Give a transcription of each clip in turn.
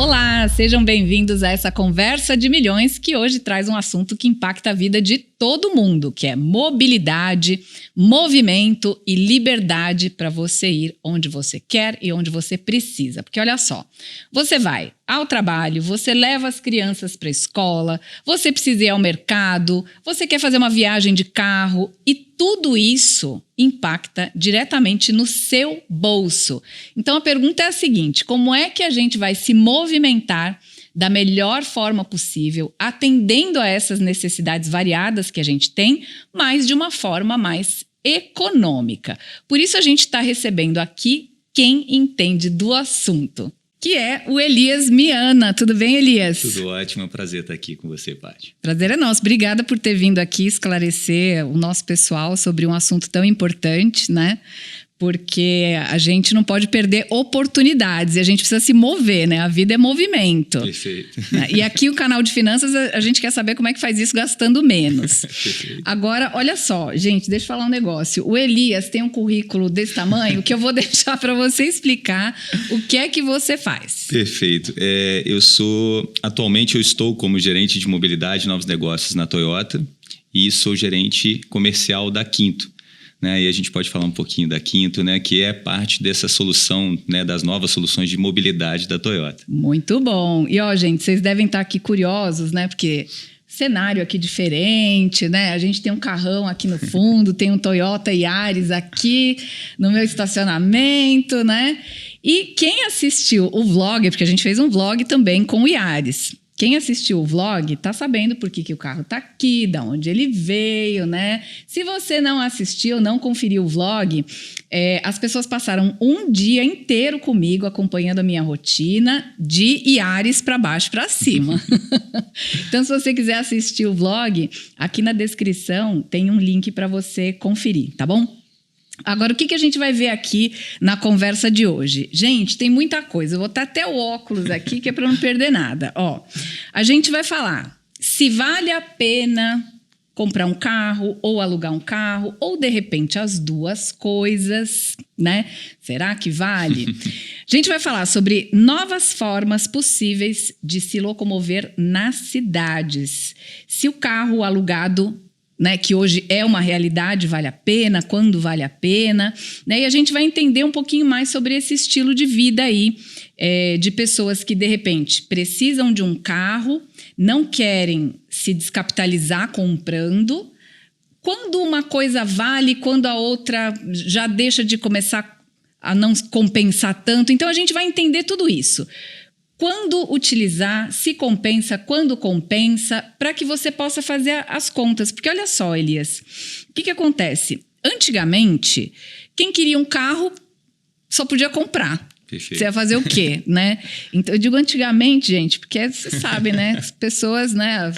Olá, sejam bem-vindos a essa conversa de milhões que hoje traz um assunto que impacta a vida de todo mundo, que é mobilidade, movimento e liberdade para você ir onde você quer e onde você precisa. Porque olha só, você vai ao trabalho, você leva as crianças para a escola, você precisa ir ao mercado, você quer fazer uma viagem de carro e tudo isso impacta diretamente no seu bolso. Então a pergunta é a seguinte: como é que a gente vai se movimentar da melhor forma possível, atendendo a essas necessidades variadas que a gente tem, mas de uma forma mais econômica? Por isso a gente está recebendo aqui quem entende do assunto, que é o Elias Miana. Tudo bem, Elias? Tudo ótimo, é um prazer estar aqui com você, Paty. Prazer é nosso. Obrigada por ter vindo aqui esclarecer o nosso pessoal sobre um assunto tão importante, né? Porque a gente não pode perder oportunidades e a gente precisa se mover, né? A vida é movimento. Perfeito. E aqui o canal de finanças, a gente quer saber como é que faz isso gastando menos. Perfeito. Agora, olha só, gente, deixa eu falar um negócio. O Elias tem um currículo desse tamanho que eu vou deixar para você explicar o que é que você faz. Perfeito. Atualmente eu estou como gerente de mobilidade e novos negócios na Toyota e sou gerente comercial da Quinto. Né, e a gente pode falar um pouquinho da Quinto, né, que é parte dessa solução, né, das novas soluções de mobilidade da Toyota. Muito bom. E ó, gente, vocês devem estar aqui curiosos, né? Porque cenário aqui diferente, né? A gente tem um carrão aqui no fundo, tem um Toyota Yaris aqui no meu estacionamento, né? E quem assistiu o vlog, porque a gente fez um vlog também com o Yaris. Quem assistiu o vlog tá sabendo por que o carro tá aqui, da onde ele veio, né? Se você não assistiu, não conferiu o vlog, as pessoas passaram um dia inteiro comigo acompanhando a minha rotina de Yaris para baixo para cima. Então, se você quiser assistir o vlog, aqui na descrição tem um link para você conferir, tá bom? Agora, o que a gente vai ver aqui na conversa de hoje? Gente, tem muita coisa. Eu vou botar até o óculos aqui, que é para não perder nada. Ó, a gente vai falar se vale a pena comprar um carro ou alugar um carro, ou, de repente, as duas coisas, né? Será que vale? A gente vai falar sobre novas formas possíveis de se locomover nas cidades. Se o carro alugado, né, que hoje é uma realidade, vale a pena, quando vale a pena, né? E a gente vai entender um pouquinho mais sobre esse estilo de vida aí, de pessoas que, de repente, precisam de um carro, não querem se descapitalizar comprando. Quando uma coisa vale, quando a outra já deixa de começar a não compensar tanto. Então, a gente vai entender tudo isso. Quando utilizar, se compensa, quando compensa, para que você possa fazer as contas. Porque olha só, Elias, o que acontece? Antigamente, quem queria um carro só podia comprar. Perfeito. Você ia fazer o quê, né? Então, eu digo antigamente, gente, porque você sabe, né? As pessoas, né?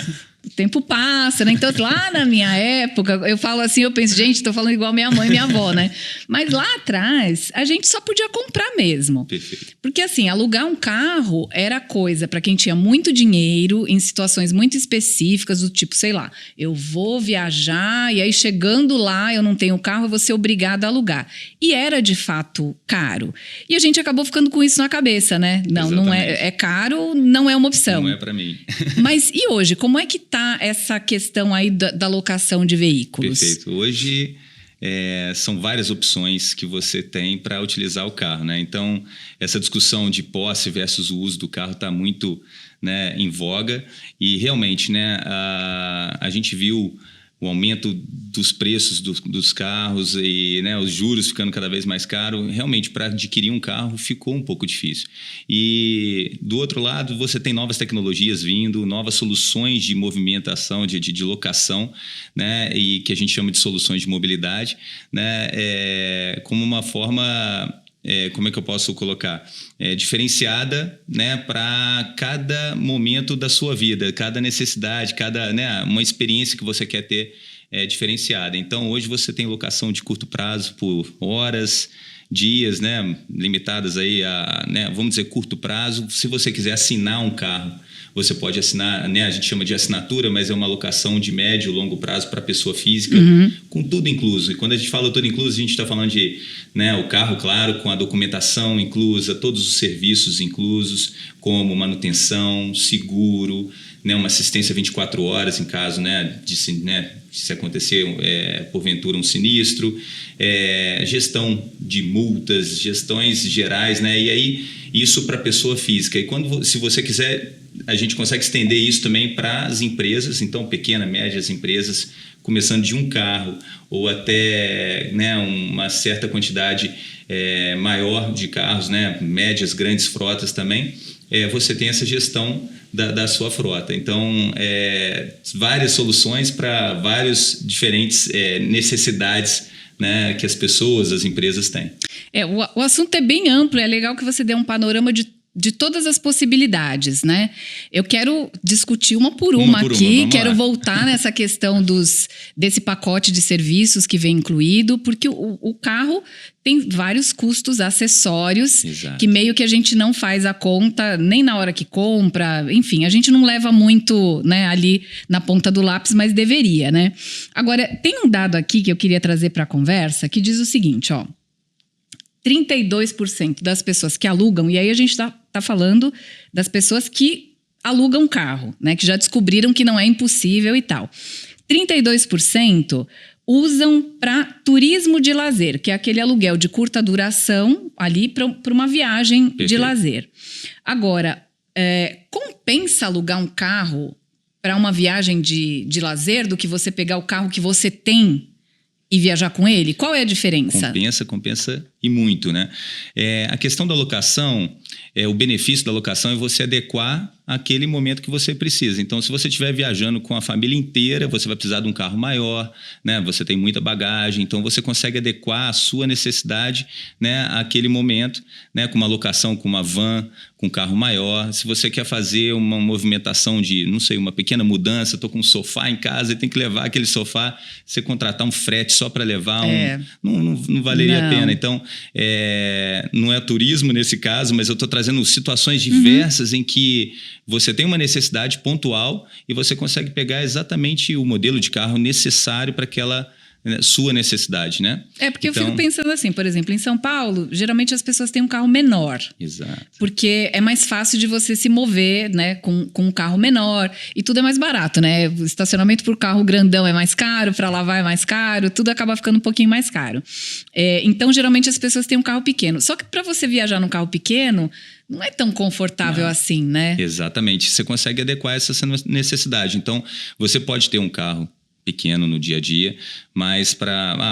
O tempo passa, né? Então, lá na minha época, eu falo assim, eu penso, gente, tô falando igual minha mãe e minha avó, né? Mas lá atrás, a gente só podia comprar mesmo. Perfeito. Porque, assim, alugar um carro era coisa para quem tinha muito dinheiro, em situações muito específicas, do tipo, sei lá, eu vou viajar e aí chegando lá, eu não tenho carro, eu vou ser obrigada a alugar. E era, de fato, caro. E a gente acabou ficando com isso na cabeça, né? Não, exatamente. Não é caro, não é uma opção. Não é para mim. Mas e hoje, como é que tá essa questão aí da locação de veículos? Perfeito. Hoje são várias opções que você tem para utilizar o carro, né? Então, essa discussão de posse versus o uso do carro está muito, né, em voga e realmente, né, a gente viu o aumento dos preços dos carros e, né, os juros ficando cada vez mais caros. Realmente, para adquirir um carro ficou um pouco difícil. E, do outro lado, você tem novas tecnologias vindo, novas soluções de movimentação, de locação, né, e que a gente chama de soluções de mobilidade, né, como uma forma... como é que eu posso colocar? Diferenciada, né, para cada momento da sua vida, cada necessidade, né, uma experiência que você quer ter diferenciada. Então, hoje você tem locação de curto prazo por horas, dias, né, limitadas aí a, né, vamos dizer, curto prazo. Se você quiser assinar um carro, Você pode assinar, né, a gente chama de assinatura, mas é uma alocação de médio e longo prazo para a pessoa física, com tudo incluso. E quando a gente fala tudo incluso, a gente está falando de, né, o carro, claro, com a documentação inclusa, todos os serviços inclusos, como manutenção, seguro, né, uma assistência 24 horas em caso, né, se acontecer porventura um sinistro, gestão de multas, gestões gerais, né, e aí isso para a pessoa física. E se você quiser, a gente consegue estender isso também para as empresas, então pequenas, médias empresas, começando de um carro ou até, né, uma certa quantidade maior de carros, né, médias, grandes frotas também, você tem essa gestão da sua frota. Então, várias soluções para várias diferentes necessidades, né, que as pessoas, as empresas têm. O assunto é bem amplo, é legal que você dê um panorama de todas as possibilidades, né? Eu quero discutir uma por uma aqui, quero voltar nessa questão desse pacote de serviços que vem incluído, porque o carro tem vários custos acessórios. Exato. Que meio que a gente não faz a conta nem na hora que compra, enfim, a gente não leva muito, né, ali na ponta do lápis, mas deveria, né? Agora, tem um dado aqui que eu queria trazer para a conversa que diz o seguinte, ó. 32% das pessoas que alugam, e aí a gente tá falando das pessoas que alugam carro, né? Que já descobriram que não é impossível e tal. 32% usam para turismo de lazer, que é aquele aluguel de curta duração ali para uma viagem de lazer. Agora, compensa alugar um carro para uma viagem de lazer do que você pegar o carro que você tem e viajar com ele? Qual é a diferença? Compensa e muito, né? A questão da locação, o benefício da locação é você adequar aquele momento que você precisa. Então, se você estiver viajando com a família inteira, você vai precisar de um carro maior, né? Você tem muita bagagem, então você consegue adequar a sua necessidade, né, àquele momento, né? Com uma locação, com uma van, com um carro maior. Se você quer fazer uma movimentação de, não sei, uma pequena mudança, estou com um sofá em casa e tem que levar aquele sofá, você contratar um frete só para levar não valeria a pena. Então, não é turismo nesse caso, mas eu estou trazendo situações diversas em que você tem uma necessidade pontual e você consegue pegar exatamente o modelo de carro necessário para aquela sua necessidade, né? Porque eu fico pensando assim, por exemplo, em São Paulo, geralmente as pessoas têm um carro menor. Exato. Porque é mais fácil de você se mover, né, com um carro menor e tudo é mais barato, né? O estacionamento por carro grandão é mais caro, para lavar é mais caro, tudo acaba ficando um pouquinho mais caro. Então, geralmente as pessoas têm um carro pequeno. Só que para você viajar num carro pequeno, não é tão confortável assim, né? Exatamente. Você consegue adequar essa necessidade. Então, você pode ter um carro pequeno no dia a dia, mas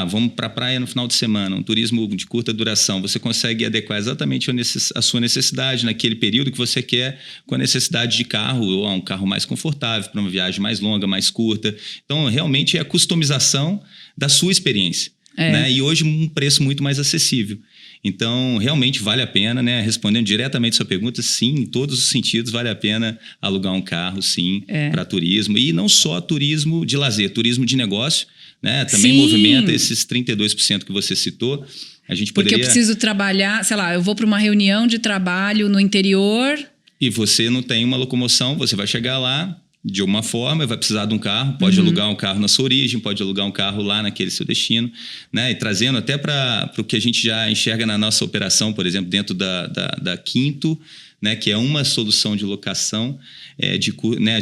vamos para a praia no final de semana, um turismo de curta duração, você consegue adequar exatamente a sua necessidade naquele período que você quer, com a necessidade de carro, ou um carro mais confortável, para uma viagem mais longa, mais curta. Então, realmente é a customização da sua experiência, né? E hoje um preço muito mais acessível. Então, realmente vale a pena, né? Respondendo diretamente a sua pergunta, sim, em todos os sentidos vale a pena alugar um carro, sim, para turismo. E não só turismo de lazer, turismo de negócio, né? Também movimenta esses 32% que você citou. A gente Porque eu preciso trabalhar, sei lá, eu vou para uma reunião de trabalho no interior. E você não tem uma locomoção, você vai chegar lá de uma forma, vai precisar de um carro, pode alugar um carro na sua origem, pode alugar um carro lá naquele seu destino, né? E trazendo até para o que a gente já enxerga na nossa operação, por exemplo, dentro da Quinto, né? Que é uma solução de locação, né?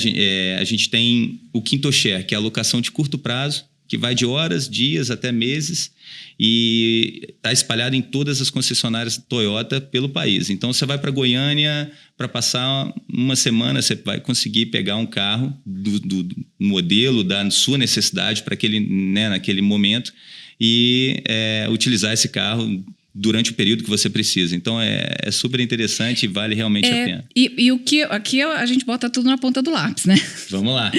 A gente tem o Quinto Share, que é a locação de curto prazo, que vai de horas, dias até meses e está espalhado em todas as concessionárias Toyota pelo país. Então, você vai para Goiânia, para passar uma semana, você vai conseguir pegar um carro do modelo, da sua necessidade para naquele momento e utilizar esse carro durante o período que você precisa. Então, é super interessante e vale realmente a pena. E o que aqui a gente bota tudo na ponta do lápis, né? Vamos lá.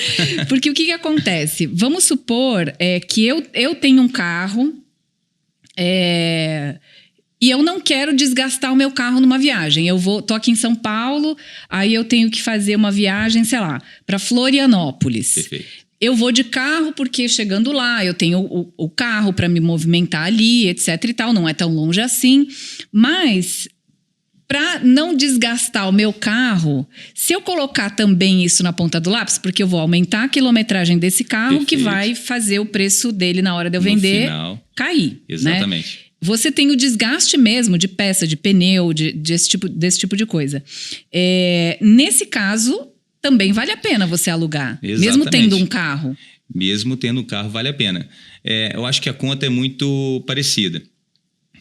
Porque o que acontece? Vamos supor que eu tenho um carro e eu não quero desgastar o meu carro numa viagem. Tô aqui em São Paulo, aí eu tenho que fazer uma viagem, sei lá, para Florianópolis. Perfeito. Eu vou de carro porque chegando lá eu tenho o carro para me movimentar ali, etc e tal, não é tão longe assim. Mas para não desgastar o meu carro, se eu colocar também isso na ponta do lápis, porque eu vou aumentar a quilometragem desse carro, que vai fazer o preço dele na hora de eu vender cair. Exatamente. Né? Você tem o desgaste mesmo de peça, de pneu, desse tipo de coisa. Nesse caso, também vale a pena você alugar, Exatamente. mesmo tendo um carro. Mesmo tendo um carro, vale a pena. Eu acho que a conta é muito parecida.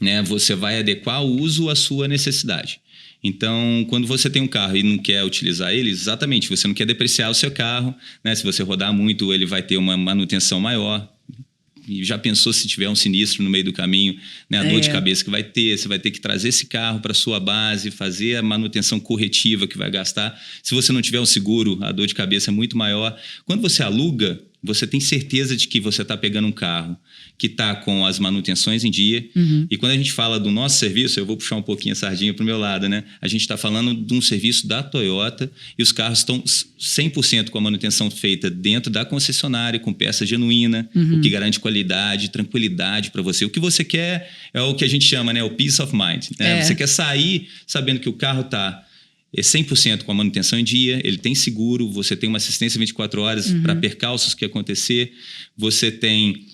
Né? Você vai adequar o uso à sua necessidade. Então, quando você tem um carro e não quer utilizar ele, exatamente, você não quer depreciar o seu carro, né? Se você rodar muito, ele vai ter uma manutenção maior. E já pensou se tiver um sinistro no meio do caminho, né? A dor de cabeça que vai ter, você vai ter que trazer esse carro para a sua base, fazer a manutenção corretiva que vai gastar. Se você não tiver um seguro, a dor de cabeça é muito maior. Quando você aluga, você tem certeza de que você está pegando um carro que está com as manutenções em dia. E quando a gente fala do nosso serviço, eu vou puxar um pouquinho a sardinha para o meu lado, né? A gente está falando de um serviço da Toyota e os carros estão 100% com a manutenção feita dentro da concessionária, com peça genuína, o que garante qualidade, tranquilidade para você. O que você quer é o que a gente chama, né? O peace of mind. Né? Você quer sair sabendo que o carro está 100% com a manutenção em dia, ele tem seguro, você tem uma assistência 24 horas para percalços que acontecer, você tem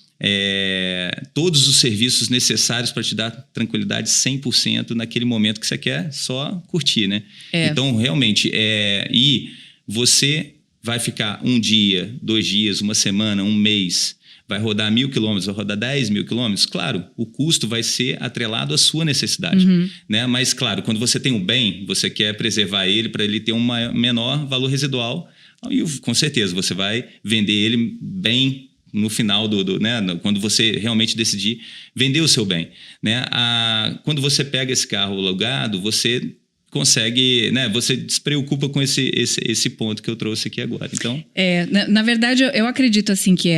todos os serviços necessários para te dar tranquilidade 100% naquele momento que você quer só curtir, né? Então, realmente, e você vai ficar um dia, 2 dias, uma semana, um mês, vai rodar 1.000 quilômetros, vai rodar 10.000 quilômetros, claro, o custo vai ser atrelado à sua necessidade, né? Mas, claro, quando você tem um bem, você quer preservar ele para ele ter um menor valor residual e, com certeza, você vai vender ele bem no final né? Quando você realmente decidir vender o seu bem, né? Quando você pega esse carro alugado, você consegue, né? Você despreocupa com esse ponto que eu trouxe aqui agora. Então, na verdade, eu acredito assim que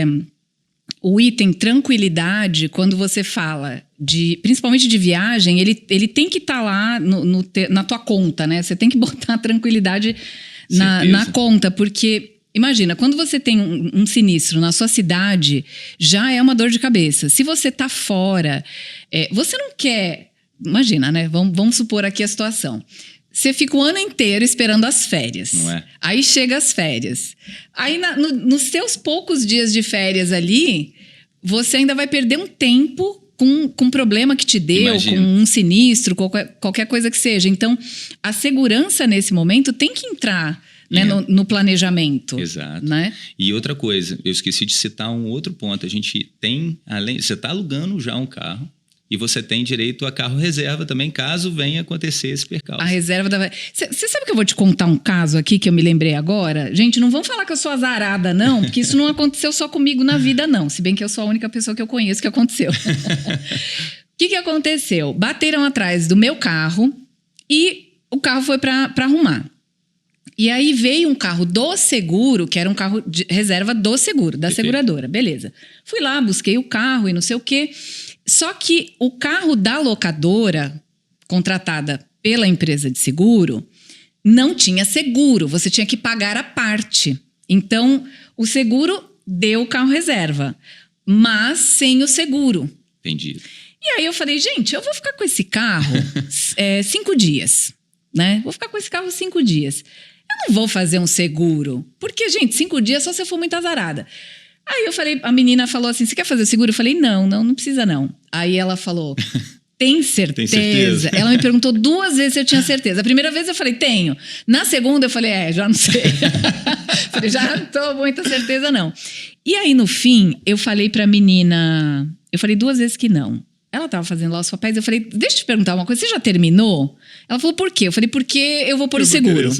o item tranquilidade, quando você fala principalmente de viagem, ele tem que estar lá na tua conta, né? Você tem que botar a tranquilidade na conta, porque imagina, quando você tem um sinistro na sua cidade, já é uma dor de cabeça. Se você tá fora, você não quer... Imagina, né? Vamos supor aqui a situação. Você fica o ano inteiro esperando as férias. Não é? Aí chega as férias. Aí, nos seus poucos dias de férias ali, você ainda vai perder um tempo com um problema que te deu, com um sinistro, qualquer coisa que seja. Então, a segurança nesse momento tem que entrar... Né, no planejamento. Exato. Né? E outra coisa, eu esqueci de citar um outro ponto. A gente tem, você está alugando já um carro e você tem direito a carro reserva também, caso venha acontecer esse percalço. A reserva da... Você sabe que eu vou te contar um caso aqui que eu me lembrei agora? Gente, não vamos falar que eu sou azarada, não, porque isso não aconteceu só comigo na vida, não. Se bem que eu sou a única pessoa que eu conheço que aconteceu. O que aconteceu? Bateram atrás do meu carro e o carro foi para arrumar. E aí veio um carro do seguro, que era um carro de reserva do seguro, da seguradora. Beleza. Fui lá, busquei o carro e não sei o quê. Só que o carro da locadora, contratada pela empresa de seguro, não tinha seguro. Você tinha que pagar a parte. Então, o seguro deu o carro reserva, mas sem o seguro. Entendi. E aí eu falei, gente, eu vou ficar com esse carro 5 dias, né? Vou ficar com esse carro 5 dias. Eu não vou fazer um seguro. Porque, gente, 5 dias só se eu for muito azarada. Aí eu falei, a menina falou assim, você quer fazer seguro? Eu falei, não precisa não. Aí ela falou, tem certeza? Tem certeza? Ela me perguntou 2 vezes se eu tinha certeza. A primeira vez eu falei, tenho. Na segunda eu falei, já não sei. Falei, já não tô com muita certeza não. E aí no fim, eu falei pra menina, eu falei 2 vezes que não. Ela tava fazendo lá os papéis, eu falei, deixa eu te perguntar uma coisa, você já terminou? Ela falou, por quê? Eu falei, porque eu vou pôr o seguro.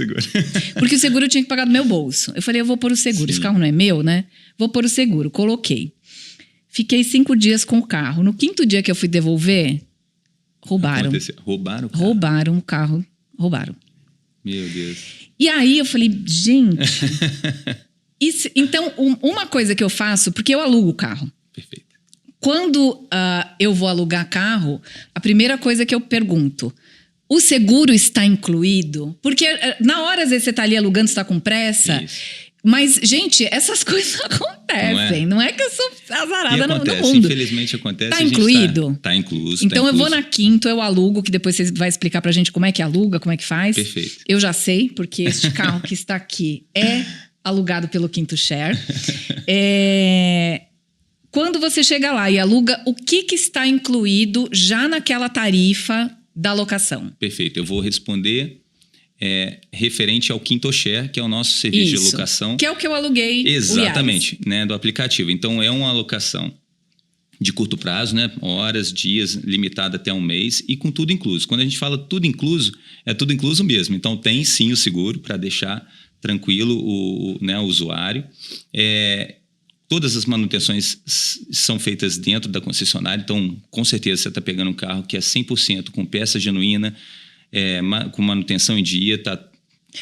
Porque o seguro eu tinha que pagar do meu bolso. Eu falei, eu vou pôr o seguro. Sim. Esse carro não é meu, né? Vou pôr o seguro. Coloquei. Fiquei 5 dias com o carro. No 5º dia que eu fui devolver, roubaram. Roubaram o carro? Roubaram o carro. Roubaram. Meu Deus. E aí eu falei, gente... Então, uma coisa que eu faço, porque eu alugo o carro. Perfeito. Quando eu vou alugar carro, a primeira coisa que eu pergunto, o seguro está incluído? Porque na hora, às vezes, você está ali alugando, você está com pressa, Mas, gente, essas coisas acontecem. Não é que eu sou azarada no mundo. Infelizmente acontece. Tá incluído? Tá incluso. Então tá eu vou na Quinto, eu alugo, que depois você vai explicar pra gente como é que aluga, como é que faz. Perfeito. Eu já sei, porque este carro que está aqui é alugado pelo Quinto Share. Quando você chega lá e aluga, o que está incluído já naquela tarifa da locação? Perfeito. Eu vou responder referente ao Quinto Share, que é o nosso serviço de locação. Que é o que eu aluguei. Exatamente, né, do aplicativo. Então, é uma alocação de curto prazo, né, horas, dias, limitada até um mês e com tudo incluso. Quando a gente fala tudo incluso, é tudo incluso mesmo. Então, tem sim o seguro para deixar tranquilo o usuário. Todas as manutenções são feitas dentro da concessionária. Então, com certeza, você está pegando um carro que é 100% com peça genuína, com manutenção em dia, tá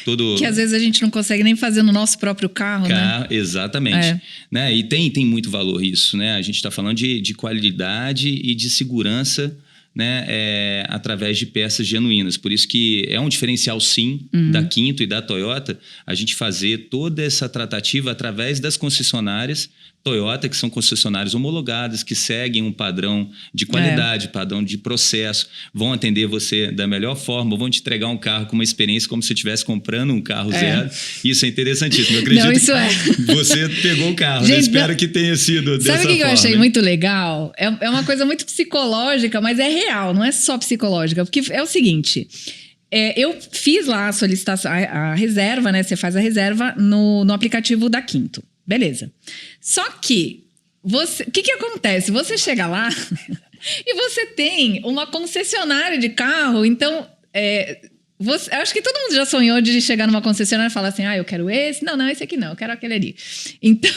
todo... Que às vezes a gente não consegue nem fazer no nosso próprio carro, né? Exatamente. Né? E tem muito valor isso, né? A gente está falando de qualidade e de segurança, né? Através de peças genuínas. Por isso que é um diferencial, sim, da Quinto e da Toyota, a gente fazer toda essa tratativa através das concessionárias Toyota, que são concessionárias homologadas, que seguem um padrão de qualidade, padrão de processo, vão atender você da melhor forma, vão te entregar um carro com uma experiência como se você estivesse comprando um carro zero. Isso é interessantíssimo. Eu acredito que você pegou o carro. Gente, espero que tenha sido dessa forma. Sabe o que eu achei muito legal? É uma coisa muito psicológica, mas é real, não é só psicológica. Porque é o seguinte... eu fiz lá a solicitação, a reserva, né? Você faz a reserva no aplicativo da Quinto. Beleza. Só que, o que acontece? Você chega lá e você tem uma concessionária de carro, então... acho que todo mundo já sonhou de chegar numa concessionária e falar assim, eu quero esse. Não, esse aqui não, eu quero aquele ali. Então,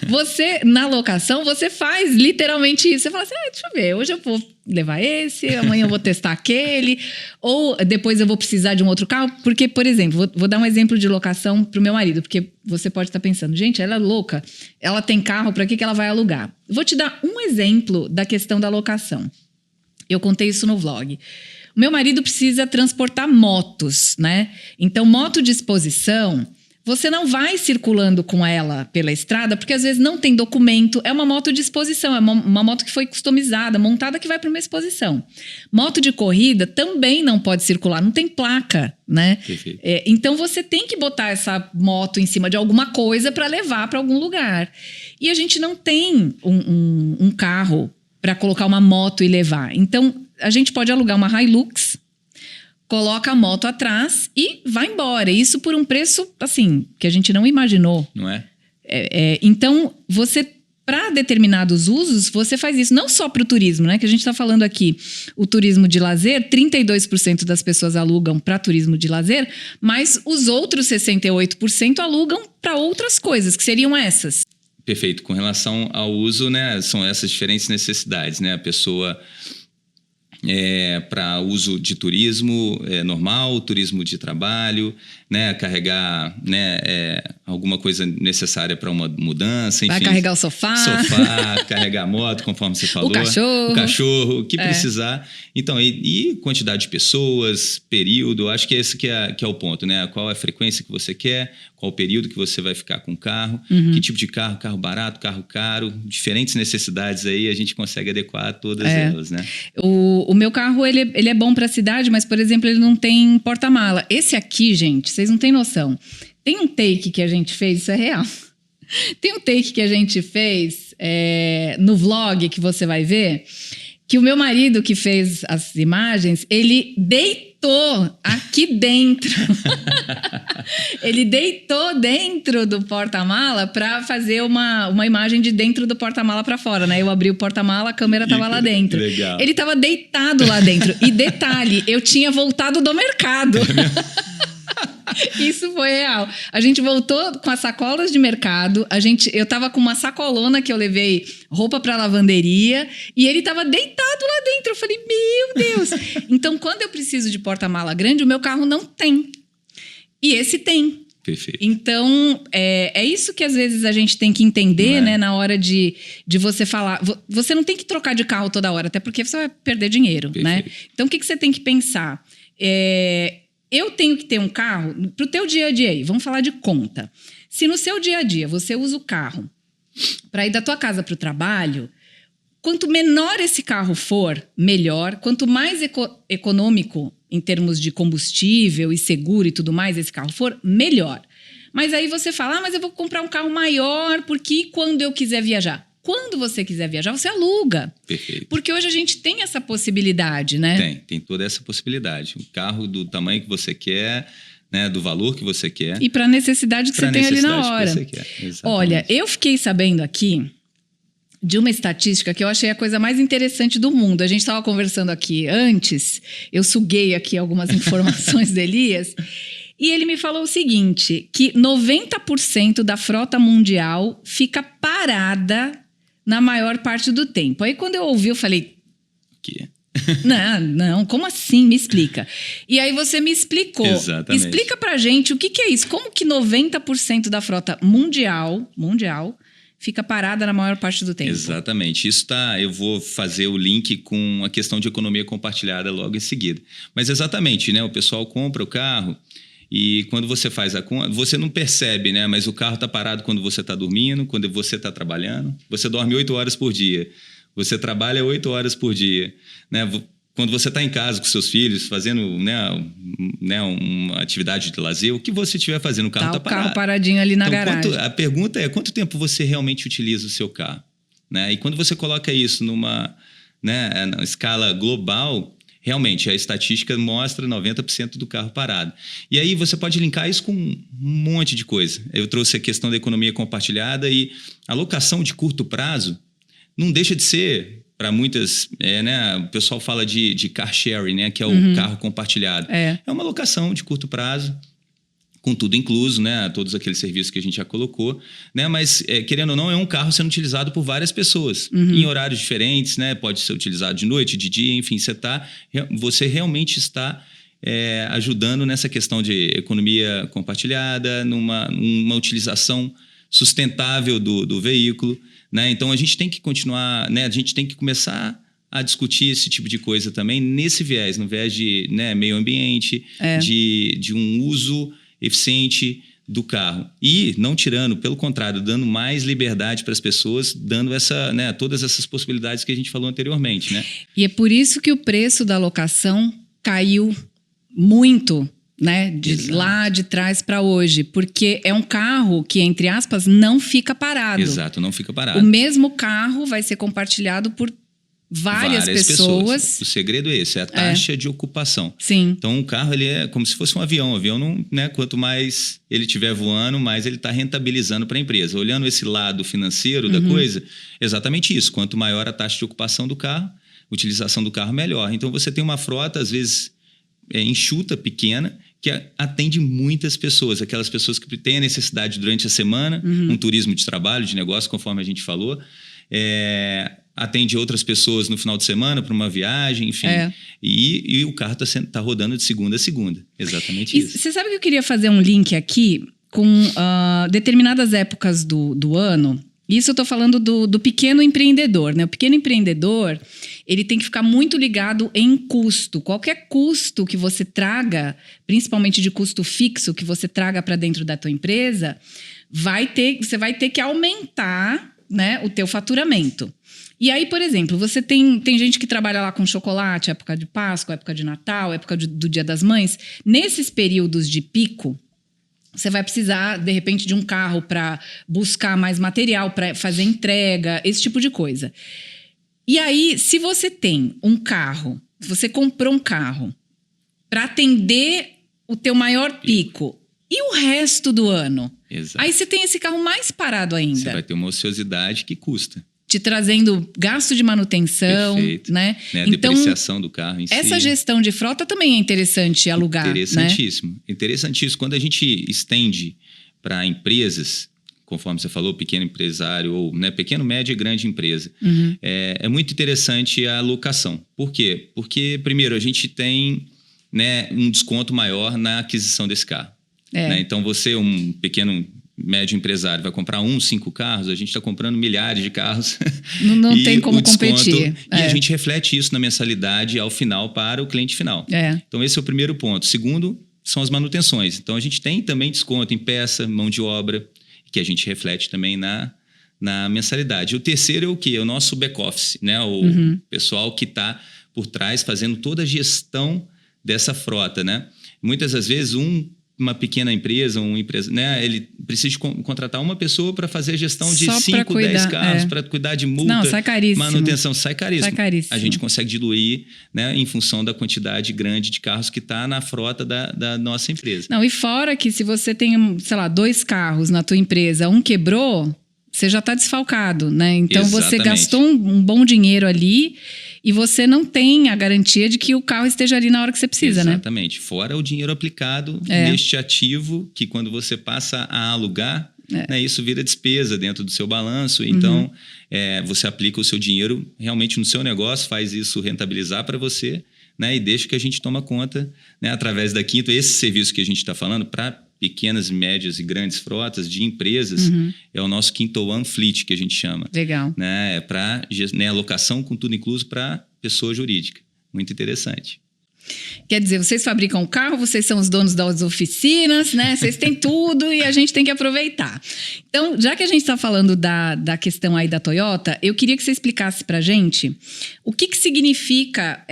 você, na locação, você faz literalmente isso. Você fala assim, deixa eu ver, hoje eu vou levar esse, amanhã eu vou testar aquele, ou depois eu vou precisar de um outro carro. Porque, por exemplo, vou dar um exemplo de locação pro meu marido, porque você pode estar pensando, gente, ela é louca, ela tem carro, para que ela vai alugar? Vou te dar um exemplo da questão da locação. Eu contei isso no vlog. Meu marido precisa transportar motos, né? Então, moto de exposição, você não vai circulando com ela pela estrada, porque às vezes não tem documento. É uma moto de exposição, é uma moto que foi customizada, montada, que vai para uma exposição. Moto de corrida também não pode circular, não tem placa, né? Então, você tem que botar essa moto em cima de alguma coisa para levar para algum lugar. E a gente não tem um carro para colocar uma moto e levar. Então, a gente pode alugar uma Hilux, coloca a moto atrás e vai embora. Isso por um preço, assim, que a gente não imaginou. Não é? Então, para determinados usos, você faz isso. Não só para o turismo, né? Que a gente está falando aqui, o turismo de lazer, 32% das pessoas alugam para turismo de lazer, mas os outros 68% alugam para outras coisas, que seriam essas. Perfeito. Com relação ao uso, né? São essas diferentes necessidades, né? A pessoa... para uso de turismo normal, turismo de trabalho, né, carregar, né, alguma coisa necessária para uma mudança, enfim. Vai carregar o sofá, carregar a moto, conforme você falou. O cachorro, o que precisar. Então, e quantidade de pessoas, período, acho que esse que é o ponto, né? Qual é a frequência que você quer, qual o período que você vai ficar com o carro, que tipo de carro barato, carro caro, diferentes necessidades aí, a gente consegue adequar todas elas, né? O meu carro, ele é bom para a cidade, mas, por exemplo, ele não tem porta-mala. Esse aqui, gente, vocês não têm noção. Tem um take que a gente fez, isso é real. Tem um take que a gente fez no vlog que você vai ver, que o meu marido que fez as imagens, ele deitou aqui dentro. Ele deitou dentro do porta-mala para fazer uma imagem de dentro do porta-mala para fora, né? Eu abri o porta-mala, a câmera tava lá dentro. Legal. Ele tava deitado lá dentro. E detalhe, eu tinha voltado do mercado. Isso foi real. A gente voltou com as sacolas de mercado. Eu tava com uma sacolona que eu levei roupa pra lavanderia e ele tava deitado lá dentro. Eu falei, meu Deus. Então, quando eu preciso de porta-mala grande, o meu carro não tem. E esse tem. Perfeito. Então, é isso que às vezes a gente tem que entender, né? Na hora de você falar. Você não tem que trocar de carro toda hora, até porque você vai perder dinheiro, né? Então, o que você tem que pensar? eu tenho que ter um carro para o teu dia a dia aí. Vamos falar de conta. Se no seu dia a dia você usa o carro para ir da tua casa para o trabalho, quanto menor esse carro for, melhor. Quanto mais econômico em termos de combustível e seguro e tudo mais esse carro for, melhor. Mas aí você fala, mas eu vou comprar um carro maior porque quando eu quiser viajar? Quando você quiser viajar, você aluga. Perfeito. Porque hoje a gente tem essa possibilidade, né? Tem toda essa possibilidade. Um carro do tamanho que você quer, né, do valor que você quer. E para a necessidade que você tem ali na hora. Que você quer. Exatamente. Olha, eu fiquei sabendo aqui de uma estatística que eu achei a coisa mais interessante do mundo. A gente estava conversando aqui antes, eu suguei aqui algumas informações do Elias, e ele me falou o seguinte, que 90% da frota mundial fica parada na maior parte do tempo. Aí quando eu ouvi, eu falei... Que? Não, como assim? Me explica. E aí você me explicou. Exatamente. Explica pra gente o que é isso. Como que 90% da frota mundial fica parada na maior parte do tempo? Exatamente. Eu vou fazer o link com a questão de economia compartilhada logo em seguida. Mas exatamente, né? O pessoal compra o carro e quando você faz a conta, você não percebe, né? Mas o carro está parado quando você está dormindo, quando você está trabalhando. Você dorme 8 horas por dia. Você trabalha 8 horas por dia, né? Quando você está em casa com seus filhos, fazendo uma atividade de lazer, o que você estiver fazendo, o carro está parado. O carro paradinho ali na garagem. A pergunta é, quanto tempo você realmente utiliza o seu carro? Né? E quando você coloca isso numa escala global, realmente a estatística mostra 90% do carro parado. E aí você pode linkar isso com um monte de coisa. Eu trouxe a questão da economia compartilhada e a locação de curto prazo não deixa de ser... Para muitas, o pessoal fala de car sharing, né, que é o carro compartilhado. É uma locação de curto prazo, com tudo incluso, né, todos aqueles serviços que a gente já colocou, né, mas, querendo ou não, é um carro sendo utilizado por várias pessoas, em horários diferentes, né, pode ser utilizado de noite, de dia, enfim, você realmente está ajudando nessa questão de economia compartilhada, numa utilização sustentável do veículo. Né? Então, a gente tem que continuar, né? A gente tem que começar a discutir esse tipo de coisa também nesse viés, no viés de meio ambiente, de um uso eficiente do carro. E não tirando, pelo contrário, dando mais liberdade para as pessoas, dando todas essas possibilidades que a gente falou anteriormente. Né? E é por isso que o preço da locação caiu muito, né, lá de trás para hoje, porque é um carro que, entre aspas, não fica parado. Exato, não fica parado. O mesmo carro vai ser compartilhado por várias pessoas. O segredo é esse, é a taxa de ocupação. Sim. Então, o carro ele é como se fosse um avião. O avião, não, né, quanto mais ele estiver voando, mais ele está rentabilizando para a empresa. Olhando esse lado financeiro da coisa, exatamente isso. Quanto maior a taxa de ocupação do carro, utilização do carro, melhor. Então, você tem uma frota, às vezes, enxuta, pequena, que atende muitas pessoas, aquelas pessoas que têm a necessidade durante a semana, um turismo de trabalho, de negócio, conforme a gente falou, atende outras pessoas no final de semana para uma viagem, enfim, e o carro está rodando de segunda a segunda, exatamente isso. Você sabe que eu queria fazer um link aqui com determinadas épocas do ano. Isso eu estou falando do pequeno empreendedor, né? O pequeno empreendedor, ele tem que ficar muito ligado em custo. Qualquer custo que você traga, principalmente de custo fixo, que você traga para dentro da tua empresa, você vai ter que aumentar, né, o teu faturamento. E aí, por exemplo, você tem gente que trabalha lá com chocolate, época de Páscoa, época de Natal, época do Dia das Mães. Nesses períodos de pico, você vai precisar, de repente, de um carro para buscar mais material, para fazer entrega, esse tipo de coisa. E aí, se você tem um carro, se você comprou um carro para atender o teu maior pico e o resto do ano, exato, aí você tem esse carro mais parado ainda. Você vai ter uma ociosidade que custa. Te trazendo gasto de manutenção, perfeito, né? A depreciação do carro em si. Essa gestão de frota também é interessante alugar, interessantíssimo, né? Interessantíssimo. Quando a gente estende para empresas, conforme você falou, pequeno empresário ou pequeno, média e grande empresa, é muito interessante a alocação. Por quê? Porque, primeiro, a gente tem um desconto maior na aquisição desse carro. Né? Então, você, um pequeno médio empresário, vai comprar 5 carros, a gente está comprando milhares de carros. Não tem como competir. E a gente reflete isso na mensalidade ao final para o cliente final. Então, esse é o primeiro ponto. Segundo, são as manutenções. Então, a gente tem também desconto em peça, mão de obra, que a gente reflete também na mensalidade. O terceiro é o quê? É o nosso back-office, né? O pessoal que está por trás fazendo toda a gestão dessa frota, né? Muitas das vezes, uma pequena empresa, uma empresa, né? Ele precisa de contratar uma pessoa para fazer a gestão de 5, 10 carros, para cuidar de multa, não, sai caríssimo. Manutenção, sai caríssimo. Sai caríssimo. A gente consegue diluir, né, em função da quantidade grande de carros que está na frota da nossa empresa. Não, e fora que se você tem, sei lá, 2 carros na tua empresa, um quebrou, você já está desfalcado, né? Então, Exatamente. Você gastou um bom dinheiro ali e você não tem a garantia de que o carro esteja ali na hora que você precisa, Exatamente. Fora o dinheiro aplicado neste ativo, que quando você passa a alugar, né, isso vira despesa dentro do seu balanço. Então, você aplica o seu dinheiro realmente no seu negócio, faz isso rentabilizar para você, né, e deixa que a gente toma conta, né, através da Quinto. Esse serviço que a gente está falando para pequenas, médias e grandes frotas de empresas, é o nosso Quinto One Fleet, que a gente chama. Legal. Né? É para, né, alocação com tudo incluso para pessoa jurídica. Muito interessante. Quer dizer, vocês fabricam o carro, vocês são os donos das oficinas, né? Vocês têm tudo e a gente tem que aproveitar. Então, já que a gente está falando da questão aí da Toyota, eu queria que você explicasse para a gente o que significa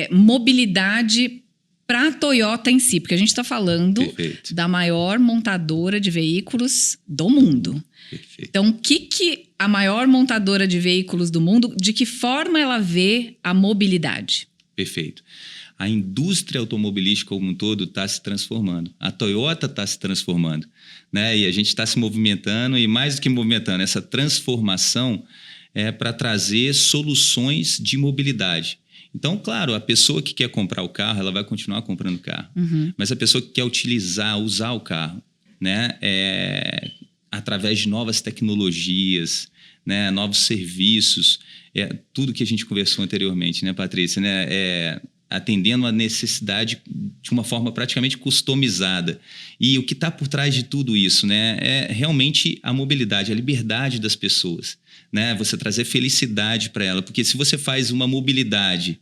mobilidade para a Toyota em si, porque a gente está falando da maior montadora de veículos do mundo. Perfeito. Então, o que a maior montadora de veículos do mundo, de que forma ela vê a mobilidade? Perfeito. A indústria automobilística como um todo está se transformando. A Toyota está se transformando, né? E a gente está se movimentando, e mais do que movimentando, essa transformação é para trazer soluções de mobilidade. Então, claro, a pessoa que quer comprar o carro, ela vai continuar comprando o carro. Mas a pessoa que quer usar o carro, né, através de novas tecnologias, né, novos serviços, tudo que a gente conversou anteriormente, né, Patrícia, né, atendendo a necessidade de uma forma praticamente customizada. E o que está por trás de tudo isso, né, é realmente a mobilidade, a liberdade das pessoas, né, você trazer felicidade para ela, porque se você faz uma mobilidade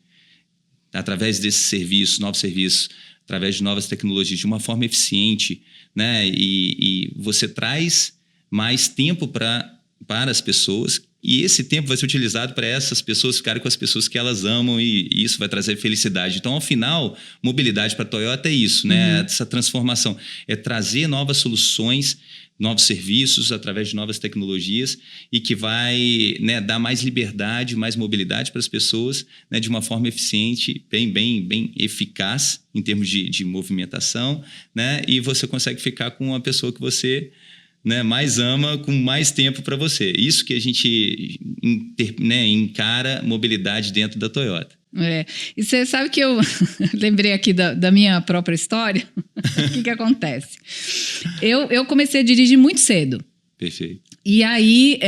através desses serviços, novos serviços, através de novas tecnologias, de uma forma eficiente, né, e você traz mais tempo para as pessoas, e esse tempo vai ser utilizado para essas pessoas ficarem com as pessoas que elas amam, e isso vai trazer felicidade. Então, ao final, mobilidade para a Toyota é isso, né? Essa transformação, é trazer novas soluções, novos serviços através de novas tecnologias, e que vai, né, dar mais liberdade, mais mobilidade para as pessoas, né, de uma forma eficiente, bem eficaz em termos de movimentação, né? E você consegue ficar com a pessoa que você, né, mais ama, com mais tempo para você. Isso que a gente encara mobilidade dentro da Toyota. E você sabe que eu lembrei aqui da minha própria história. O que acontece? Eu comecei a dirigir muito cedo. Perfeito. E aí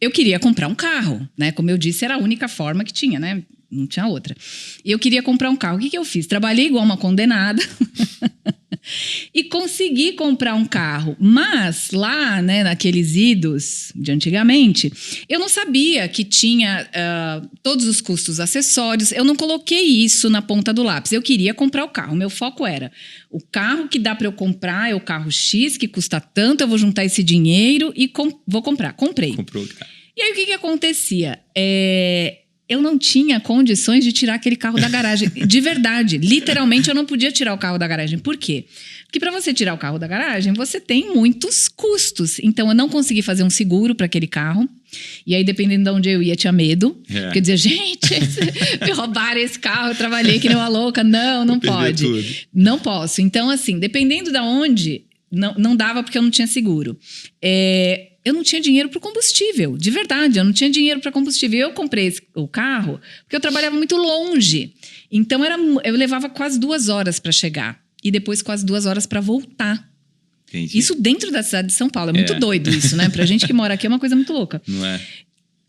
eu queria comprar um carro, né? Como eu disse, era a única forma que tinha, né? Não tinha outra. E eu queria comprar um carro. O que eu fiz? Trabalhei igual uma condenada e consegui comprar um carro. Mas lá, né, naqueles idos de antigamente, eu não sabia que tinha todos os custos acessórios. Eu não coloquei isso na ponta do lápis. Eu queria comprar o carro. Meu foco era: o carro que dá para eu comprar é o carro X, que custa tanto, eu vou juntar esse dinheiro e vou comprar. Comprei. Comprou o carro. E aí, o que acontecia? Eu não tinha condições de tirar aquele carro da garagem. De verdade. Literalmente, eu não podia tirar o carro da garagem. Por quê? Porque para você tirar o carro da garagem, você tem muitos custos. Então, eu não consegui fazer um seguro para aquele carro. E aí, dependendo de onde eu ia, tinha medo. Porque eu dizia, gente, me roubaram esse carro, eu trabalhei que nem uma louca. Não pode. Tudo. Não posso. Então, assim, dependendo de onde, não dava porque eu não tinha seguro. Eu não tinha dinheiro para o combustível, de verdade, eu não tinha dinheiro para combustível. Eu comprei o carro porque eu trabalhava muito longe. Então, eu levava quase 2 horas para chegar e depois quase 2 horas para voltar. Entendi. Isso dentro da cidade de São Paulo. É muito doido isso, né? Pra gente que mora aqui é uma coisa muito louca. Não é?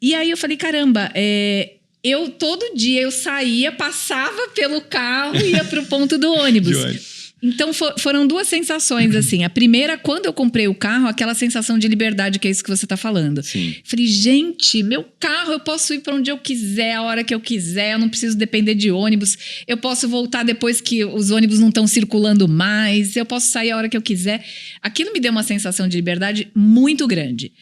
E aí eu falei, caramba, todo dia eu saía, passava pelo carro e ia pro ponto do ônibus. Então foram duas sensações, assim. A primeira, quando eu comprei o carro, aquela sensação de liberdade, que é isso que você está falando. Sim. Falei, gente, meu carro, eu posso ir para onde eu quiser, a hora que eu quiser, eu não preciso depender de ônibus, eu posso voltar depois que os ônibus não estão circulando mais, eu posso sair a hora que eu quiser. Aquilo me deu uma sensação de liberdade muito grande.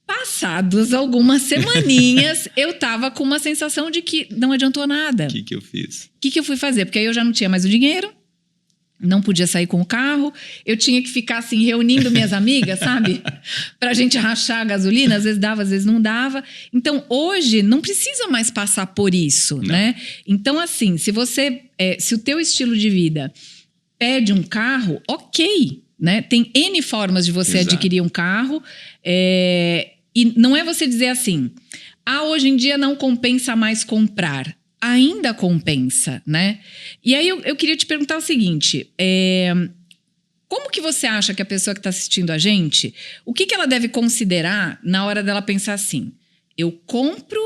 Passados algumas semaninhas, eu tava com uma sensação de que não adiantou nada. O que eu fiz? O que eu fui fazer? Porque aí eu já não tinha mais o dinheiro, não podia sair com o carro, eu tinha que ficar assim, reunindo minhas amigas, sabe? Pra gente rachar a gasolina, às vezes dava, às vezes não dava. Então, hoje, não precisa mais passar por isso, né? Então, assim, se o teu estilo de vida pede um carro, ok, né? Tem N formas de você adquirir um carro, e não é você dizer assim, hoje em dia não compensa mais comprar. Ainda compensa, né? E aí eu queria te perguntar o seguinte, como que você acha que a pessoa que está assistindo a gente, o que ela deve considerar na hora dela pensar assim, eu compro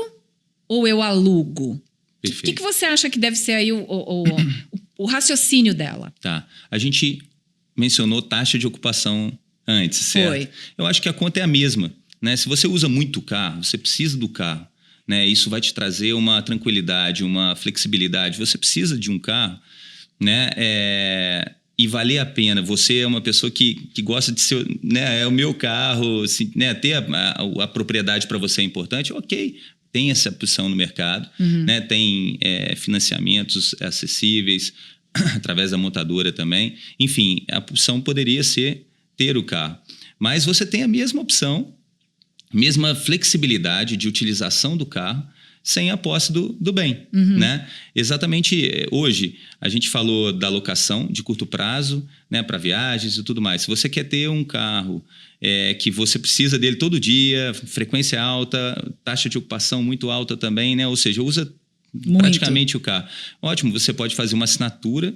ou eu alugo? O que você acha que deve ser aí o raciocínio dela? Tá, a gente mencionou taxa de ocupação antes, certo? Foi. Eu acho que a conta é a mesma, né? Se você usa muito o carro, você precisa do carro. Né, isso vai te trazer uma tranquilidade, uma flexibilidade. Você precisa de um carro, né, e valer a pena. Você é uma pessoa que gosta de ser, né, é o meu carro, assim, né, ter a propriedade para você é importante, ok. Tem essa opção no mercado, né, tem financiamentos acessíveis através da montadora também. Enfim, a opção poderia ser ter o carro. Mas você tem a mesma opção, mesma flexibilidade de utilização do carro sem a posse do bem, né? Exatamente hoje, a gente falou da locação de curto prazo, né, para viagens e tudo mais. Se você quer ter um carro que você precisa dele todo dia, frequência alta, taxa de ocupação muito alta também, né? Ou seja, usa praticamente o carro. Ótimo, você pode fazer uma assinatura,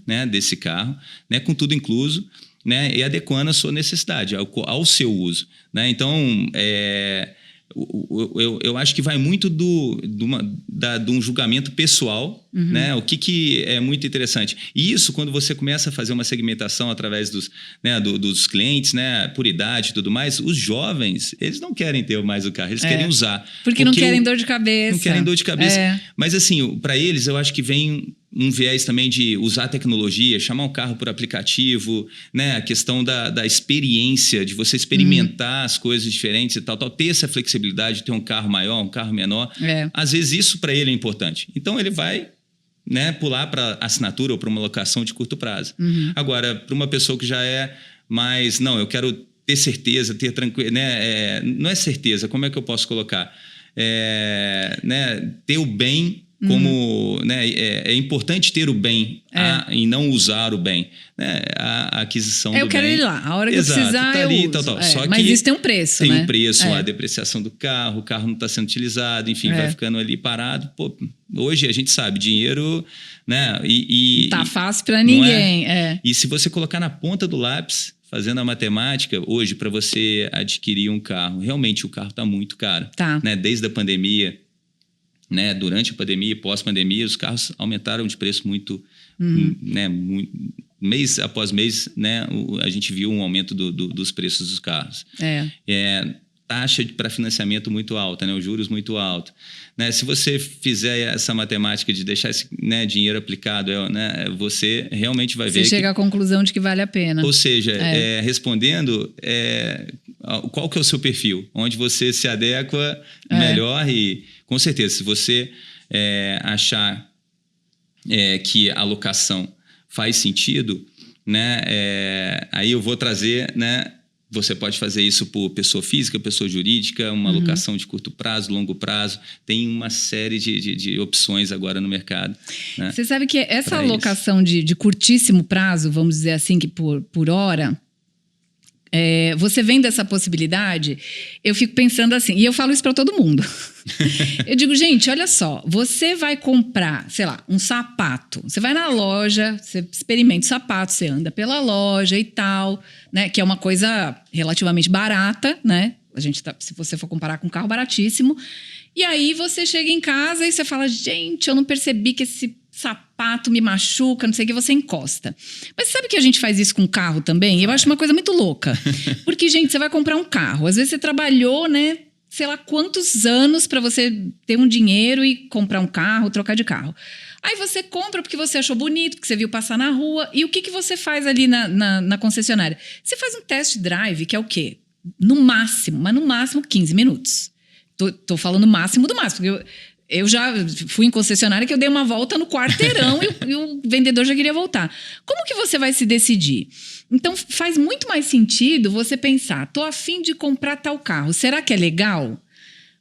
né, desse carro, né, com tudo incluso, né, e adequando a sua necessidade, ao seu uso, né? Então, eu acho que vai muito de um julgamento pessoal, né? O que é muito interessante. E isso, quando você começa a fazer uma segmentação através dos clientes, né, por idade e tudo mais, os jovens, eles não querem ter mais o carro, eles querem usar. Porque não querem dor de cabeça. Não querem dor de cabeça. Mas, assim, para eles, eu acho que vem um viés também de usar tecnologia, chamar um carro por aplicativo, né? A questão da experiência, de você experimentar as coisas diferentes e tal, ter essa flexibilidade de ter um carro maior, um carro menor. Às vezes isso para ele é importante. Então ele vai, né, pular para assinatura ou para uma locação de curto prazo. Agora, para uma pessoa que já é mais, não, eu quero ter certeza, ter tranquilo, né? Não é certeza, como é que eu posso colocar? Né, ter o bem como, né, é importante ter o bem e não usar o bem, né? A aquisição do bem. Eu quero ir lá, a hora que eu precisar tá ali, eu uso. Só mas que isso tem um preço, tem né? um preço, a depreciação do carro, o carro não está sendo utilizado, enfim, vai ficando ali parado. Pô, hoje a gente sabe, dinheiro, né? Não tá fácil para ninguém. E se você colocar na ponta do lápis, fazendo a matemática, hoje, para você adquirir um carro, realmente o carro está muito caro. Né? Desde a pandemia, né? Durante a pandemia e pós-pandemia, os carros aumentaram de preço muito, né? Mês após mês, né? A gente viu um aumento dos preços dos carros. Taxa para financiamento muito alta, né? Os juros muito altos. Né? Se você fizer essa matemática de deixar esse, né, dinheiro aplicado, né, você realmente vai ver. Você chega à conclusão de que vale a pena. Ou seja, respondendo, qual que é o seu perfil? Onde você se adequa melhor e, com certeza, se você achar que a locação faz sentido, né, aí eu vou trazer, né, você pode fazer isso por pessoa física, pessoa jurídica, uma locação de curto prazo, longo prazo. Tem uma série de opções agora no mercado. Né? Você sabe que essa locação de curtíssimo prazo, vamos dizer assim, que por hora, você vendo essa possibilidade, eu fico pensando assim, e eu falo isso para todo mundo. Eu digo, gente, olha só, você vai comprar, sei lá, um sapato. Você vai na loja, você experimenta o sapato, você anda pela loja e tal, né? Que é uma coisa relativamente barata, né? Se você for comparar com um carro baratíssimo. E aí você chega em casa e você fala, gente, eu não percebi que esse sapato me machuca, não sei o que, você encosta. Mas sabe que a gente faz isso com carro também? Eu acho uma coisa muito louca. Porque, gente, você vai comprar um carro. Às vezes você trabalhou, né? Sei lá quantos anos para você ter um dinheiro e comprar um carro, trocar de carro. Aí você compra porque você achou bonito, porque você viu passar na rua. E o que você faz ali na concessionária? Você faz um test drive, que é o quê? No máximo, mas no máximo 15 minutos. Tô falando máximo do máximo, porque eu já fui em concessionária que eu dei uma volta no quarteirão e o vendedor já queria voltar. Como que você vai se decidir? Então, faz muito mais sentido você pensar, tô a fim de comprar tal carro, será que é legal?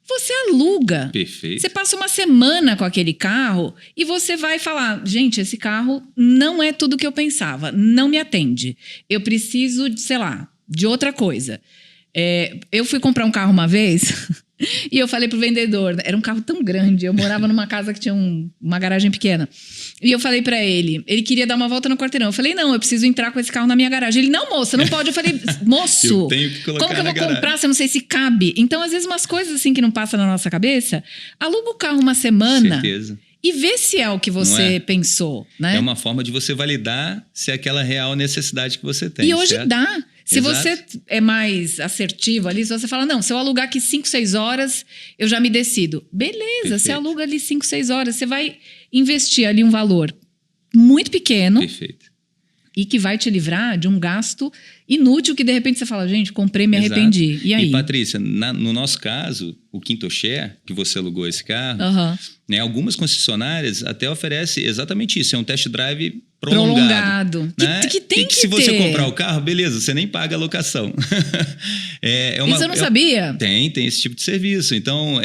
Você aluga. Perfeito. Você passa uma semana com aquele carro e você vai falar, gente, esse carro não é tudo que eu pensava, não me atende. Eu preciso, sei lá, de outra coisa. Eu fui comprar um carro uma vez e eu falei pro vendedor, era um carro tão grande, eu morava numa casa que tinha uma garagem pequena. E eu falei pra ele queria dar uma volta no quarteirão. Eu falei, não, eu preciso entrar com esse carro na minha garagem. Ele, não, moça, não pode. Eu falei, moço, eu tenho que colocar como que eu vou comprar se eu não sei se cabe? Então, às vezes, umas coisas assim que não passam na nossa cabeça, aluga o carro uma semana. Certeza. E vê se é o que você pensou, né? É uma forma de você validar se é aquela real necessidade que você tem. E hoje certo? dá. Se Exato. você é mais assertivo ali, se você fala, não, se eu alugar aqui 5, 6 horas, eu já me decido. Beleza, Perfeito. você aluga ali 5, 6 horas, você vai investir ali um valor muito pequeno. Perfeito. E que vai te livrar de um gasto inútil que de repente você fala, gente, comprei, me arrependi. E aí? E Patrícia, no nosso caso, o QuintoShare, que você alugou esse carro, né, algumas concessionárias até oferecem exatamente isso, é um test drive prolongado. Né? Que tem que se você comprar o carro, beleza, você nem paga a locação. Isso eu não sabia. Tem esse tipo de serviço. Então,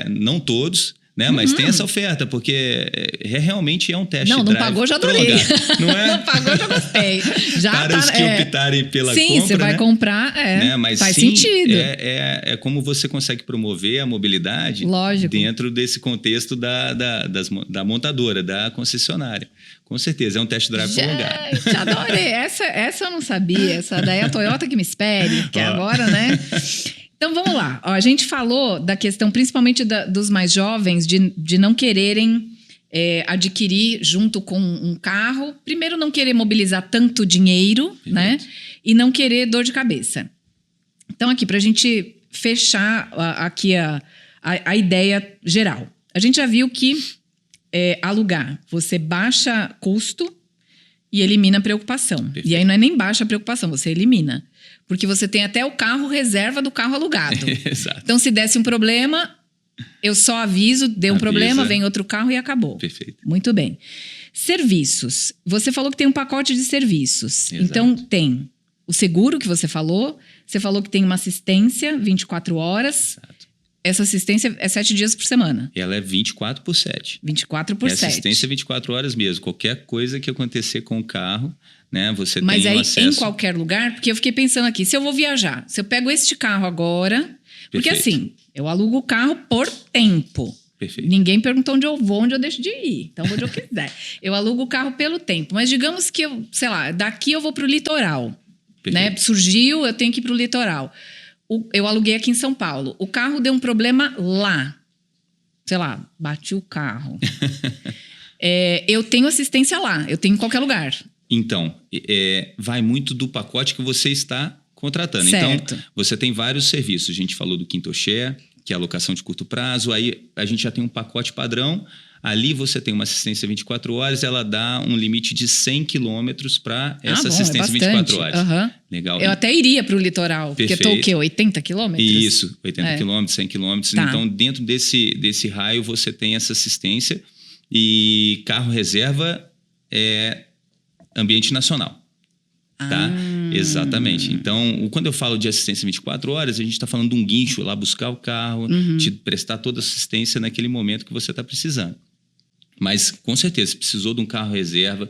não todos... Né? Mas tem essa oferta, porque realmente é um teste drive. Não pagou, já adorei. Não é? Não pagou, já gostei. Já para os que optarem pela compra, sim, você vai comprar, né? Mas faz sim, sentido. É como você consegue promover a mobilidade dentro desse contexto da montadora, da concessionária. Com certeza, é um test drive prolongado. Gente, adorei. Essa eu não sabia. Essa daí é a Toyota que me espere, que agora, né... Então, vamos lá. A gente falou da questão, principalmente dos mais jovens, de não quererem adquirir junto com um carro. Primeiro, não querer mobilizar tanto dinheiro, né? E não querer dor de cabeça. Então, aqui, para a gente fechar aqui a ideia geral. A gente já viu que alugar, você baixa custo e elimina preocupação. Perfeito. E aí não é nem baixa a preocupação, você elimina. Porque você tem até o carro reserva do carro alugado. Exato. Então, se desse um problema, eu só aviso, deu um problema, vem outro carro e acabou. Perfeito. Muito bem. Serviços. Você falou que tem um pacote de serviços. Exato. Então, tem o seguro que você falou que tem uma assistência 24 horas. Exato. Essa assistência é 7 dias por semana. Ela é 24/7. 24/7. Assistência 24 horas mesmo. Qualquer coisa que acontecer com o carro, né, você Mas tem aí, acesso... em qualquer lugar, porque eu fiquei pensando aqui, se eu vou viajar, se eu pego este carro agora... Porque assim, eu alugo o carro por tempo. Perfeito. Ninguém perguntou onde eu vou, onde eu deixo de ir. Então, onde eu quiser. Eu alugo o carro pelo tempo. Mas digamos que, sei lá, daqui eu vou pro litoral. Né? Surgiu, eu tenho que ir pro litoral. Eu aluguei aqui em São Paulo. O carro deu um problema lá. Sei lá, bati o carro. Eu tenho assistência lá. Eu tenho em qualquer lugar. Então, vai muito do pacote que você está contratando. Certo. Então, você tem vários serviços. A gente falou do QuintoShare, que é a alocação de curto prazo. Aí, a gente já tem um pacote padrão. Ali você tem uma assistência 24 horas, ela dá um limite de 100 quilômetros para essa assistência 24 horas. Uhum. Legal. Eu até iria para o litoral, porque eu tô o quê? 80 quilômetros? Isso, 80 quilômetros, 100 quilômetros. Tá. Então, dentro desse raio, você tem essa assistência e carro reserva é ambiente nacional. Tá? Exatamente. Então, quando eu falo de assistência 24 horas, a gente está falando de um guincho lá buscar o carro, te prestar toda a assistência naquele momento que você está precisando. Mas, com certeza, se precisou de um carro reserva,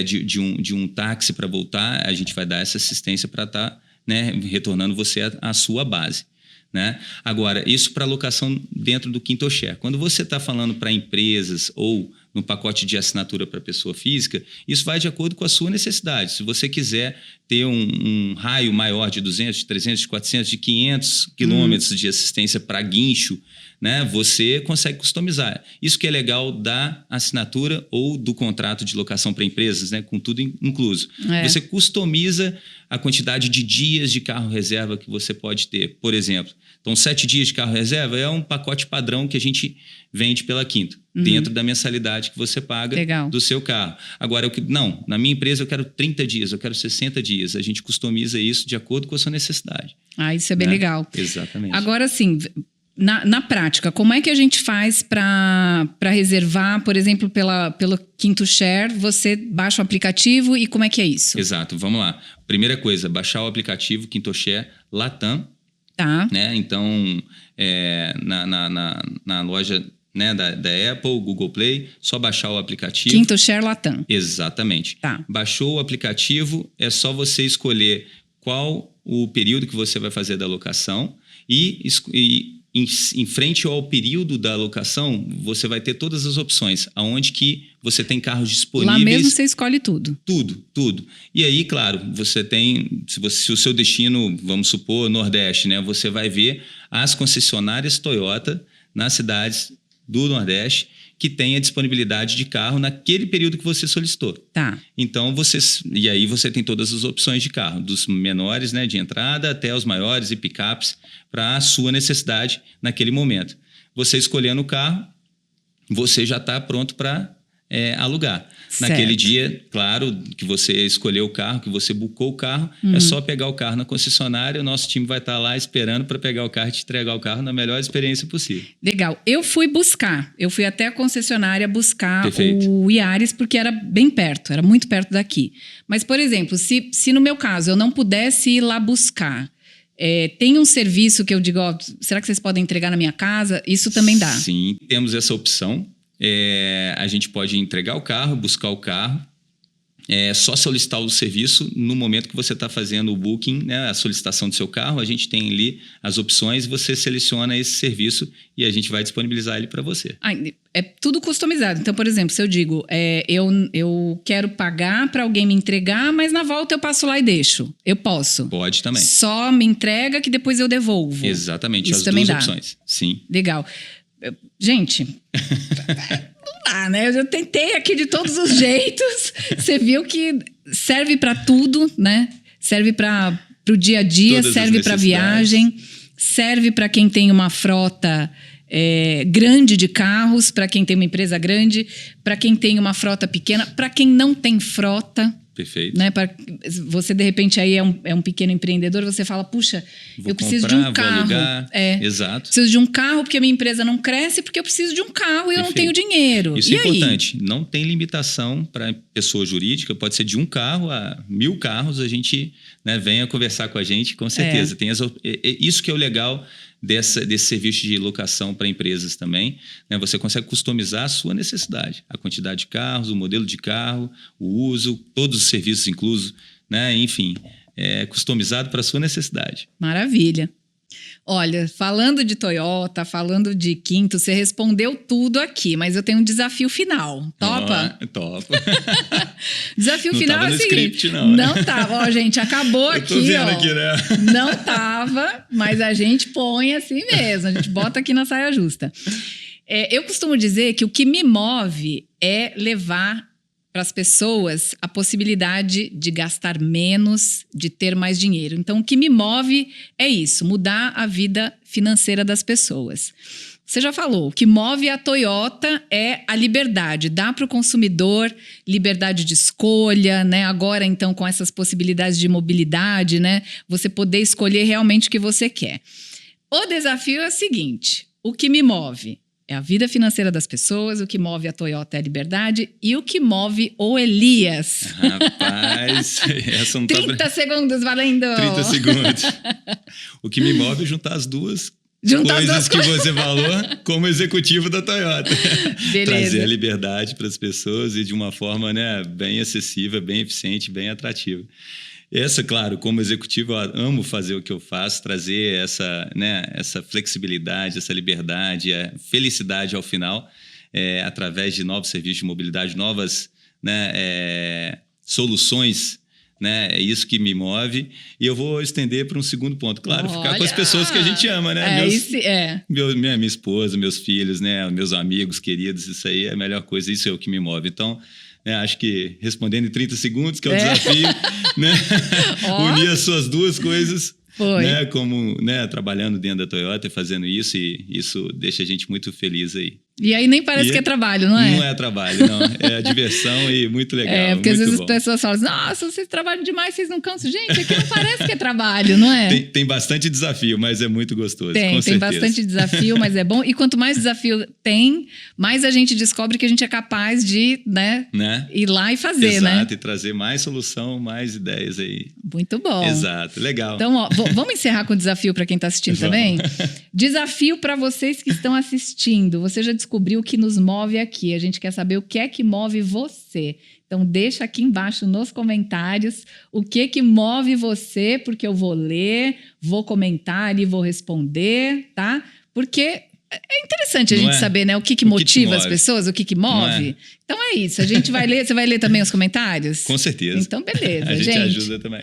de um táxi para voltar, a gente vai dar essa assistência para estar, né, retornando você à sua base. Né? Agora, isso para alocação dentro do QuintoShare. Quando você está falando para empresas ou no pacote de assinatura para pessoa física, isso vai de acordo com a sua necessidade. Se você quiser ter um raio maior de 200, de 300, de 400, de 500 quilômetros de assistência para guincho, né, você consegue customizar. Isso que é legal da assinatura ou do contrato de locação para empresas, né, com tudo incluso. Você customiza a quantidade de dias de carro reserva que você pode ter, por exemplo. Então, 7 dias de carro reserva é um pacote padrão que a gente vende pela Quinto, dentro da mensalidade que você paga do seu carro. Agora, não, na minha empresa eu quero 30 dias, eu quero 60 dias. A gente customiza isso de acordo com a sua necessidade. Isso é bem legal. Exatamente. Agora, assim, na prática, como é que a gente faz para reservar, por exemplo, pelo Quinto Share? Você baixa o aplicativo e como é que é isso? Exato, vamos lá. Primeira coisa, baixar o aplicativo Quinto Share Latam. Tá. Né? Então, na loja, né, da Apple, Google Play, só baixar o aplicativo. Quinto Share Latam. Exatamente. Tá. Baixou o aplicativo, é só você escolher qual o período que você vai fazer da locação e em frente ao período da locação, você vai ter todas as opções, aonde que você tem carros disponíveis. Lá mesmo você escolhe tudo. Tudo. E aí, claro, você tem, se o seu destino, vamos supor, Nordeste, né? Você vai ver as concessionárias Toyota nas cidades do Nordeste que tem a disponibilidade de carro naquele período que você solicitou. Tá. Então, e aí você tem todas as opções de carro, dos menores, né, de entrada até os maiores e picapes para a sua necessidade naquele momento. Você escolhendo o carro, você já está pronto para alugar. Certo. Naquele dia, claro, que você escolheu o carro, que você bucou o carro, é só pegar o carro na concessionária, o nosso time vai estar lá esperando para pegar o carro e te entregar o carro na melhor experiência possível. Legal. Eu fui até a concessionária buscar o Yaris, porque era bem perto, era muito perto daqui. Mas, por exemplo, se no meu caso eu não pudesse ir lá buscar, tem um serviço que eu digo, será que vocês podem entregar na minha casa? Isso também dá. Sim, temos essa opção. A gente pode entregar o carro, buscar o carro. É só solicitar o serviço no momento que você está fazendo o booking, né, a solicitação do seu carro. A gente tem ali as opções, você seleciona esse serviço e a gente vai disponibilizar ele para você. É tudo customizado. Então, por exemplo, se eu digo, eu quero pagar para alguém me entregar, mas na volta eu passo lá e deixo. Eu posso? Pode também. Só me entrega que depois eu devolvo. Exatamente, isso as também duas dá. opções. Sim. Legal. Gente... Não dá, né? Eu já tentei aqui de todos os jeitos. Você viu que serve para tudo, né? Serve para o dia a dia, todas serve para viagem, serve para quem tem uma frota grande de carros, para quem tem uma empresa grande, para quem tem uma frota pequena, para quem não tem frota. Perfeito. Né? Você, de repente, aí é um pequeno empreendedor, você fala, puxa, eu preciso de um carro. Vou alugar. Exato. Preciso de um carro porque a minha empresa não cresce, porque eu preciso de um carro e eu não tenho dinheiro. Isso é importante. Não tem limitação para pessoa jurídica, pode ser de um carro a 1000 carros, a gente, né, venha conversar com a gente, com certeza. Tem isso que é o legal desse serviço de locação para empresas também, né? Você consegue customizar a sua necessidade, a quantidade de carros, o modelo de carro, o uso, todos os serviços inclusos, né? Enfim, customizado para a sua necessidade. Maravilha. Olha, falando de Toyota, falando de Quinto, você respondeu tudo aqui, mas eu tenho um desafio final. Topa? Topa. Desafio final é o seguinte. Script, não, né? Não tava, ó, gente, acabou aqui, eu tô vendo aqui, né? Não tava, mas a gente põe assim mesmo, a gente bota aqui na saia justa. Eu costumo dizer que o que me move é levar para as pessoas a possibilidade de gastar menos, de ter mais dinheiro. Então, o que me move é isso, mudar a vida financeira das pessoas. Você já falou, o que move a Toyota é a liberdade, dá para o consumidor liberdade de escolha, né? Agora, então, com essas possibilidades de mobilidade, né? Você poder escolher realmente o que você quer. O desafio é o seguinte, o que me move é a vida financeira das pessoas, o que move a Toyota é a liberdade e o que move o Elias. Rapaz, essa não 30 segundos valendo! 30 segundos. O que me move é juntar as duas coisas que você falou como executivo da Toyota. Beleza. Trazer a liberdade para as pessoas e de uma forma, né, bem acessível, bem eficiente, bem atrativa. Essa, claro, como executivo, eu amo fazer o que eu faço, trazer essa flexibilidade, essa liberdade, a felicidade ao final. através de novos serviços de mobilidade, novas, né, soluções, né? É isso que me move. E eu vou estender para um segundo ponto. Claro, ficar com as pessoas que a gente ama, né? Minha esposa, meus filhos, né? Meus amigos queridos, isso aí é a melhor coisa, isso é o que me move. Então, acho que respondendo em 30 segundos, que é o desafio, né? Unir as suas duas coisas. Né, como, né, trabalhando dentro da Toyota e fazendo isso, e isso deixa a gente muito feliz aí. E aí nem parece que é trabalho, não é? Não é trabalho, não. É diversão e muito legal. Porque às vezes as pessoas falam, nossa, vocês trabalham demais, vocês não cansam. Gente, aqui não parece que é trabalho, não é? Tem bastante desafio, mas é muito gostoso. Tem bastante desafio, mas é bom. E quanto mais desafio tem, mais a gente descobre que a gente é capaz de, né? Ir lá e fazer, Exato, né? Exato, e trazer mais solução, mais ideias aí. Muito bom. Exato, legal. Então, ó, vamos encerrar com o desafio para quem está assistindo também? Desafio para vocês que estão assistindo. Você já descobriu o que nos move aqui. A gente quer saber o que é que move você. Então, deixa aqui embaixo nos comentários o que move você, porque eu vou ler, vou comentar e vou responder, tá? Porque é interessante a gente saber, né? O que motiva as pessoas, o que move. Então é isso. A gente vai ler. Você vai ler também os comentários? Com certeza. Então, beleza. A gente ajuda também.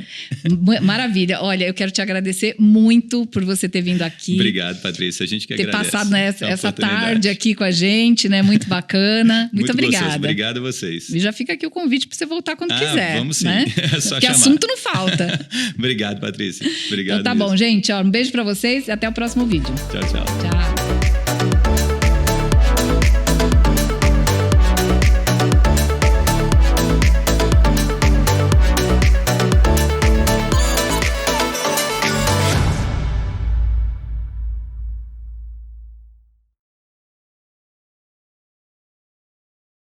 Maravilha. Olha, eu quero te agradecer muito por você ter vindo aqui. Obrigado, Patrícia. A gente que agradece. Ter passado essa tarde aqui com a gente, né? Muito bacana. Muito obrigada. Gostoso. Obrigado a vocês. E já fica aqui o convite para você voltar quando quiser. Vamos sim. Né? É só porque chamar. Assunto não falta. Obrigado, Patrícia. Obrigado. Então tá mesmo. Bom, gente. Um beijo para vocês e até o próximo vídeo. Tchau, tchau. Tchau.